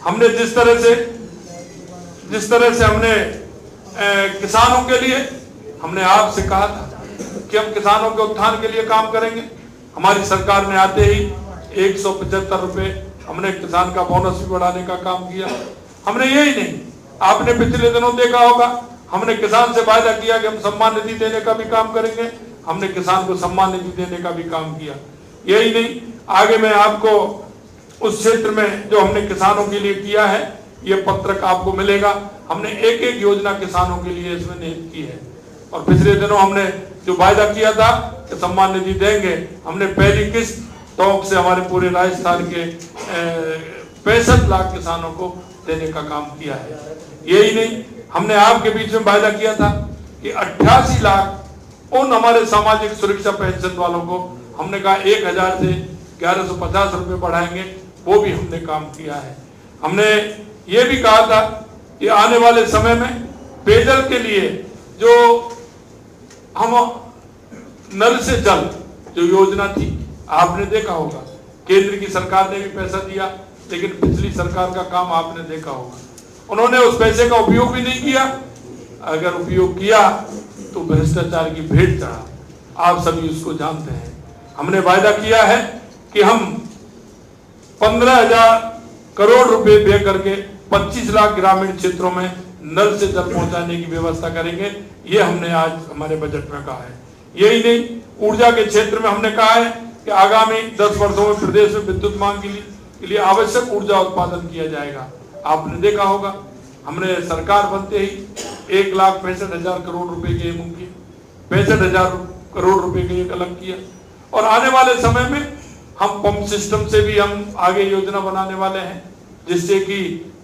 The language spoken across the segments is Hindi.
हमने जिस तरह से हमने किसानों के लिए हमने आपसे कहा था कि हम किसानों के उत्थान के लिए काम करेंगे। हमारी सरकार ने आते ही 175 रुपए हमने किसान का बोनस भी बढ़ाने का काम किया। हमने यही नहीं, आपने पिछले दिनों देखा होगा, हमने किसान से वायदा किया कि हम सम्मान निधि देने का भी काम करेंगे। हमने किसान को सम्मान निधि देने का भी काम किया। यही नहीं, आगे मैं आपको उस क्षेत्र में जो हमने किसानों के लिए किया है, ये पत्रक आपको मिलेगा। हमने एक एक योजना किसानों के लिए इसमें निहित की है। और पिछले दिनों हमने जो वायदा किया था कि सम्मान निधि देंगे, हमने पहली किस्त टोंक से हमारे पूरे राजस्थान के 65 लाख किसानों को देने का काम किया है। यही नहीं, हमने आपके बीच में वायदा किया था कि 88 लाख उन हमारे सामाजिक सुरक्षा पेंशन वालों को हमने कहा 1000 से 1150 रुपए बढ़ाएंगे, वो भी हमने काम किया है। हमने ये भी कहा था कि आने वाले समय में पेयजल के लिए जो हम नल से जल जो योजना थी, आपने देखा होगा, केंद्र की सरकार ने भी पैसा दिया, लेकिन पिछली सरकार का काम आपने देखा होगा, उन्होंने उस पैसे का उपयोग भी नहीं किया। अगर उपयोग किया तो भ्रष्टाचार की भेंट चढ़ा, आप सभी उसको जानते हैं। हमने वायदा किया है कि हम 15,000 करोड़ रुपए व्यय करके 25 लाख ग्रामीण क्षेत्रों में नल से जल पहुंचाने की व्यवस्था करेंगे। ये हमने आज हमारे बजट में कहा है। यही नहीं, ऊर्जा के क्षेत्र में हमने कहा है कि आगामी 10 वर्षों में प्रदेश में विद्युत मांग के लिए आवश्यक ऊर्जा उत्पादन किया जाएगा। आपने देखा होगा, हमने सरकार बनते ही 1,65,000 करोड़ रुपए के मुमकिन 65,000 करोड़ रुपए के एक अलग किया। और आने वाले समय में हम पंप सिस्टम से भी हम आगे योजना बनाने वाले हैं, जिससे कि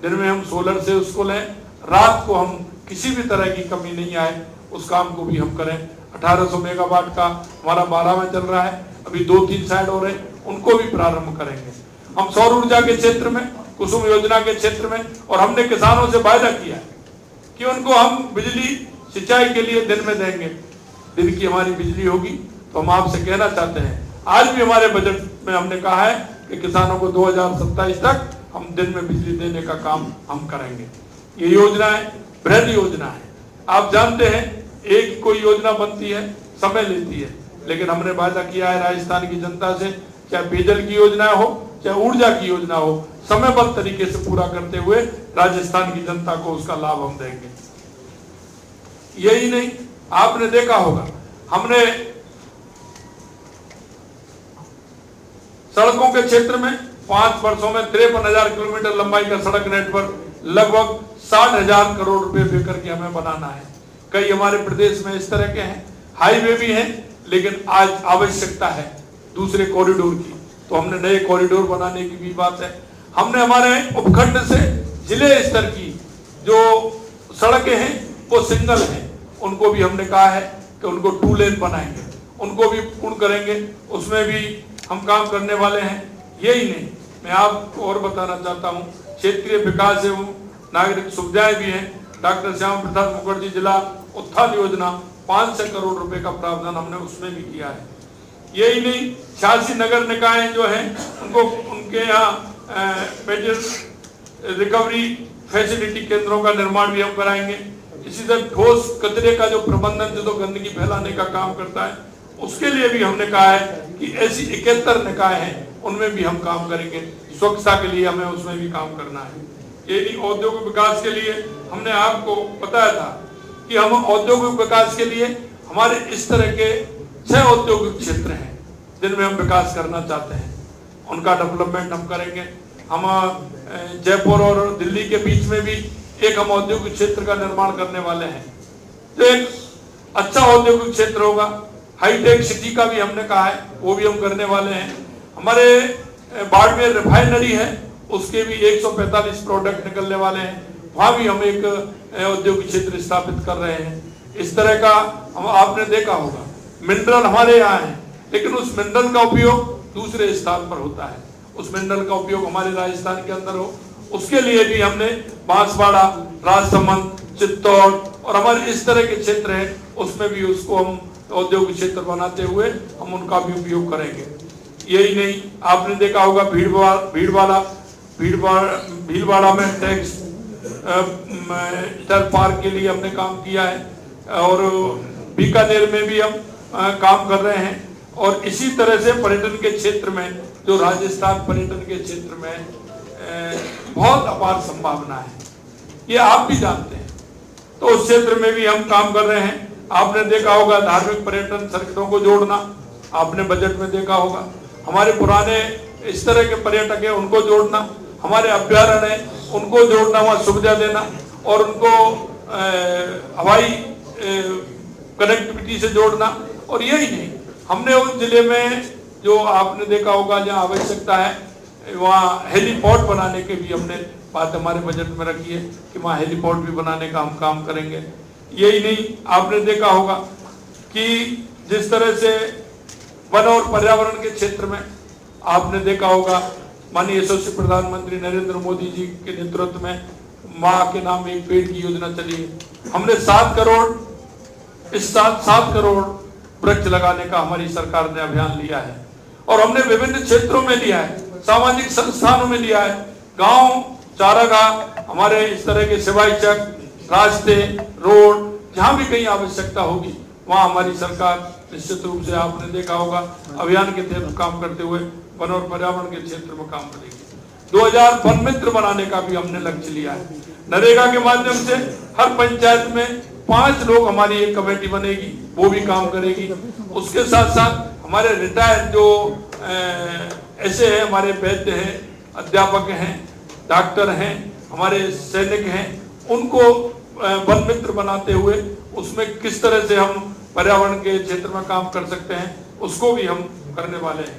दिन में हम सोलर से उसको लें, रात को हम किसी भी तरह की कमी नहीं आए, उस काम को भी हम करें। 1800 मेगावाट का हमारा 12 में चल रहा है, अभी 2-3 साइड हो रहे, उनको भी प्रारंभ करेंगे। हम सौर ऊर्जा के क्षेत्र में, कुसुम योजना के क्षेत्र में, और हमने किसानों से वायदा किया कि उनको हम बिजली सिंचाई के लिए दिन में देंगे। दिन की हमारी बिजली होगी तो हम आपसे कहना चाहते हैं, आज भी हमारे बजट में हमने कहा है कि किसानों को 2027 तक हम दिन में बिजली देने का काम हम करेंगे। ये योजना है, बृहद योजना है। आप जानते हैं, एक कोई योजना बनती है, समय लेती है, लेकिन हमने वायदा किया है राजस्थान की जनता से, चाहे पेयजल की योजना हो, चाहे ऊर्जा की योजना हो, समयबद्ध तरीके से पूरा करते हुए राजस्थान की जनता को उसका लाभ हम देंगे। यही नहीं, आपने देखा होगा, हमने सड़कों के क्षेत्र में 5 वर्षों में 53,000 किलोमीटर लंबाई का सड़क नेटवर्क लगभग 60,000 करोड़ रुपए व्यय करके हमें बनाना है। कई हमारे प्रदेश में इस तरह के हैं, हाईवे भी हैं, लेकिन आज आवश्यकता है दूसरे कॉरिडोर की, तो हमने नए कॉरिडोर बनाने की भी बात है। हमने हमारे उपखंड से जिले स्तर की जो सड़कें हैं वो सिंगल हैं, उनको भी हमने कहा है कि उनको 2 लेन बनाएंगे, उनको भी पूर्ण करेंगे, उसमें भी हम काम करने वाले हैं। यही नहीं, मैं आपको और बताना चाहता हूँ, क्षेत्रीय विकास एवं नागरिक सुविधाएं भी हैं। डॉक्टर श्यामा प्रसाद मुखर्जी जिला उत्थान योजना 500 करोड़ रुपए का प्रावधान हमने उसमें भी किया है। यही नहीं, 86 नगर निकाय जो हैं उनको उनके यहाँ मेजर रिकवरी फैसिलिटी केंद्रों का निर्माण भी हम कराएंगे। इसी तरह ठोस कचरे का जो प्रबंधन, जो गंदगी फैलाने का काम करता है, उसके लिए भी हमने कहा है कि ऐसी 71 निकाय हैं, उनमें भी हम काम करेंगे। स्वच्छता के लिए हमें उसमें भी काम करना है। यही औद्योगिक विकास के लिए हमने आपको बताया था कि हम औद्योगिक विकास के लिए हमारे इस तरह के 6 औद्योगिक क्षेत्र हैं जिनमें हम विकास करना चाहते हैं, उनका डेवलपमेंट हम करेंगे। हम जयपुर और दिल्ली के बीच में भी एक हम औद्योगिक क्षेत्र का निर्माण करने वाले हैं, तो एक अच्छा औद्योगिक क्षेत्र होगा। हाईटेक सिटी का भी हमने कहा है, वो भी हम करने वाले हैं। हमारे बाड़मेर रिफाइनरी है, उसके भी 145 प्रोडक्ट निकलने वाले हैं, वहाँ भी हम एक औद्योगिक क्षेत्र स्थापित कर रहे हैं। इस तरह का हम आपने देखा होगा, मिनरल हमारे यहाँ है, लेकिन उस मिनरल का उपयोग दूसरे स्थान पर होता है, उस मिनरल का उपयोग हमारे राजस्थान के अंदर हो, उसके लिए भी हमने बांसवाड़ा, राजसमंद, चित्तौड़ और हमारे इस तरह के क्षेत्र हैं, उसमें भी उसको हम औद्योगिक क्षेत्र बनाते हुए हम उनका भी उपयोग करेंगे। यही नहीं, आपने देखा होगा भीड़वाला भीलवाड़ा में टेक्सटाइल पार्क के लिए हमने काम किया है और बीकानेर में भी हम काम कर रहे हैं। और इसी तरह से पर्यटन के क्षेत्र में जो राजस्थान पर्यटन के क्षेत्र में बहुत अपार संभावना है, ये आप भी जानते हैं। तो उस क्षेत्र में भी हम काम कर रहे हैं। आपने देखा होगा धार्मिक पर्यटन सर्किटों को जोड़ना, आपने बजट में देखा होगा। हमारे पुराने इस तरह के पर्यटक है उनको जोड़ना, हमारे अभ्यारण्य है उनको जोड़ना, वहाँ सुविधा देना और उनको हवाई कनेक्टिविटी से जोड़ना। और यही नहीं, हमने उस जिले में जो आपने देखा होगा जहाँ आवश्यकता है वहाँ हेलीपोर्ट बनाने के भी हमने बात हमारे बजट में रखी है कि वहाँ हेलीपोर्ट भी बनाने का हम काम करेंगे। यही नहीं, आपने देखा होगा कि जिस तरह से वन और पर्यावरण के क्षेत्र में आपने देखा होगा माननीय यशस्वी प्रधानमंत्री नरेंद्र मोदी जी के नेतृत्व में माँ के नाम एक पेड़ की योजना चली है। हमने 7 करोड़ इस साल 7 करोड़ वृक्ष लगाने का हमारी सरकार ने अभियान लिया है और हमने विभिन्न क्षेत्रों में लिया है, सामाजिक संस्थानों में लिया है, गांव चारागाह, हमारे इस तरह के सिवाई चक, रास्ते, रोड, जहां भी कहीं आवश्यकता होगी वहां हमारी सरकार निश्चित रूप से आपने देखा होगा अभियान के तहत काम करते हुए वन और पर्यावरण के क्षेत्र में काम करेगी। 2000 वन मित्र बनाने का भी हमने लक्ष्य लिया है। नरेगा के माध्यम से हर पंचायत में 5 लोग हमारी एक कमेटी बनेगी, वो भी काम करेगी। उसके साथ साथ हमारे रिटायर्ड जो ऐसे हैं, हमारे वैद्य हैं, अध्यापक हैं, डॉक्टर हैं, हमारे सैनिक हैं, उनको वन मित्र बनाते हुए उसमें किस तरह से हम पर्यावरण के क्षेत्र में काम कर सकते हैं उसको भी हम करने वाले हैं।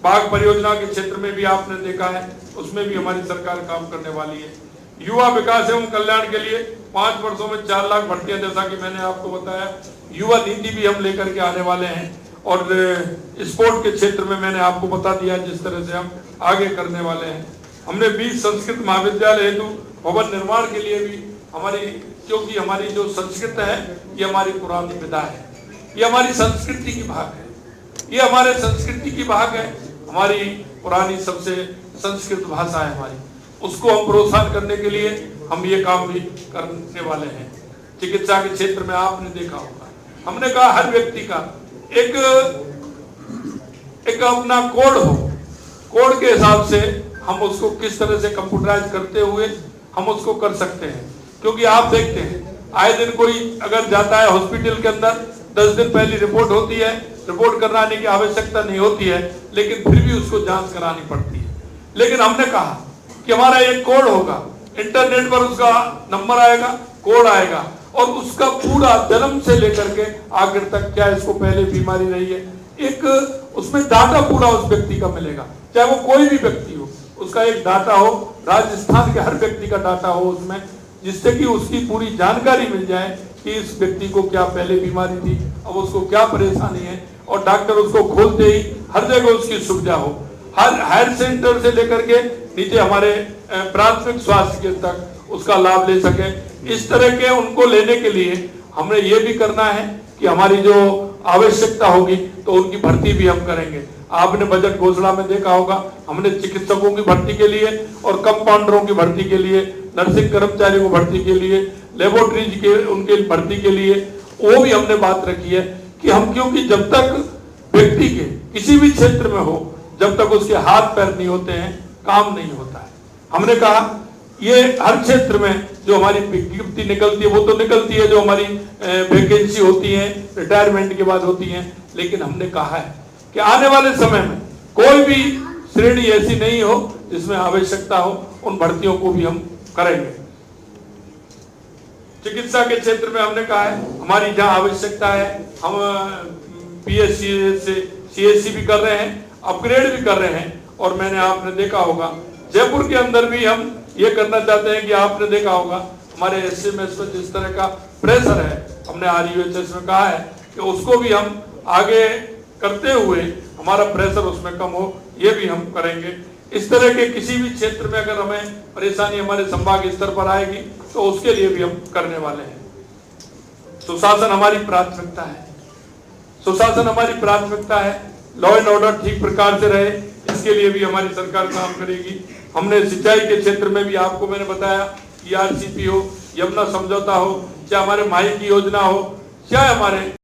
बाघ परियोजना के क्षेत्र में भी आपने देखा है, उसमें भी हमारी सरकार काम करने वाली है। युवा विकास एवं कल्याण के लिए 5 वर्षों में 4 लाख भर्तियां, जैसा कि मैंने आपको बताया। युवा नीति भी हम लेकर के आने वाले हैं और स्पोर्ट के क्षेत्र में मैंने आपको बता दिया जिस तरह से हम आगे करने वाले हैं। हमने 20 संस्कृत महाविद्यालय हेतु भवन निर्माण के लिए भी हमारी, क्योंकि हमारी जो संस्कृत है ये हमारी पुरानी विधा है, ये हमारी संस्कृति की भाग है, ये हमारे संस्कृति की भाग है, हमारी पुरानी सबसे संस्कृत भाषा है हमारी, उसको हम प्रोत्साहन करने के लिए हम ये काम भी करने वाले हैं। चिकित्सा के क्षेत्र में आपने देखा होगा, हमने कहा हर व्यक्ति का एक अपना कोड हो, कोड के हिसाब से हम उसको किस तरह से कंप्यूटराइज करते हुए हम उसको कर सकते हैं। क्योंकि आप देखते हैं आए दिन कोई अगर जाता है हॉस्पिटल के अंदर, 10 दिन पहले रिपोर्ट होती है, रिपोर्ट कराने की आवश्यकता नहीं होती है, लेकिन फिर भी उसको जांच करानी पड़ती है। लेकिन हमने कहा कि हमारा एक कोड होगा, इंटरनेट पर उसका नंबर आएगा, कोड आएगा और उसका पूरा जन्म से लेकर के आखिर तक क्या इसको पहले बीमारी रही है, एक उसमें डाटा पूरा उस व्यक्ति का मिलेगा, चाहे वो कोई भी व्यक्ति हो, उसका एक डाटा हो, राजस्थान के हर व्यक्ति का डाटा हो उसमें, जिससे कि उसकी पूरी जानकारी मिल जाए कि इस व्यक्ति को क्या पहले बीमारी थी, अब उसको क्या परेशानी है, और डॉक्टर उसको खोलते ही हर जगह उसकी सुविधा हो, हर हेल्थ सेंटर से लेकर के नीचे हमारे प्राथमिक स्वास्थ्य केंद्र तक उसका लाभ ले सके। इस तरह के उनको लेने के लिए हमें ये भी करना है कि हमारी जो आवश्यकता होगी तो उनकी भर्ती भी हम करेंगे। आपने बजट घोषणा में देखा होगा, हमने चिकित्सकों की भर्ती के लिए और कंपाउंडरों की भर्ती के लिए, नर्सिंग कर्मचारियों को भर्ती के लिए, लेबोरेटरीज के उनके भर्ती के लिए वो भी हमने बात रखी है कि हम, क्योंकि जब तक व्यक्ति के किसी भी क्षेत्र में हो, जब तक उसके हाथ पैर नहीं होते हैं काम नहीं होता है। हमने कहा ये हर क्षेत्र में जो हमारी विज्ञप्ति निकलती है वो तो निकलती है, जो हमारी वैकेंसी होती है रिटायरमेंट के बाद होती है, लेकिन हमने कहा है कि आने वाले समय में कोई भी श्रेणी ऐसी नहीं हो जिसमें आवश्यकता हो, उन भर्तियों को भी हम करेंगे। चिकित्सा के क्षेत्र में हमने कहा है हमारी जहां आवश्यकता है हम पीएचसी से सीएचसी भी कर रहे हैं, अपग्रेड भी कर रहे हैं। और मैंने आपने देखा होगा जयपुर के अंदर भी हम ये करना चाहते हैं कि आपने देखा होगा हमारे एसएमएस में जिस तरह का प्रेशर है, हमने आरयूएचएस में कहा है कि उसको भी हम आगे करते हुए हमारा प्रेशर उसमें कम हो, ये भी हम करेंगे। इस तरह के किसी भी क्षेत्र में अगर हमें परेशानी हमारे संभाग स्तर पर आएगी तो उसके लिए भी हम करने वाले हैं। सुशासन हमारी प्राथमिकता है, सुशासन हमारी प्राथमिकता है। लॉ एंड ऑर्डर ठीक प्रकार से रहे, इसके लिए भी हमारी सरकार काम करेगी। हमने सिंचाई के क्षेत्र में भी आपको मैंने बताया, ERCP हो, यमुना समझौता हो, चाहे हमारे माही की योजना हो, चाहे हमारे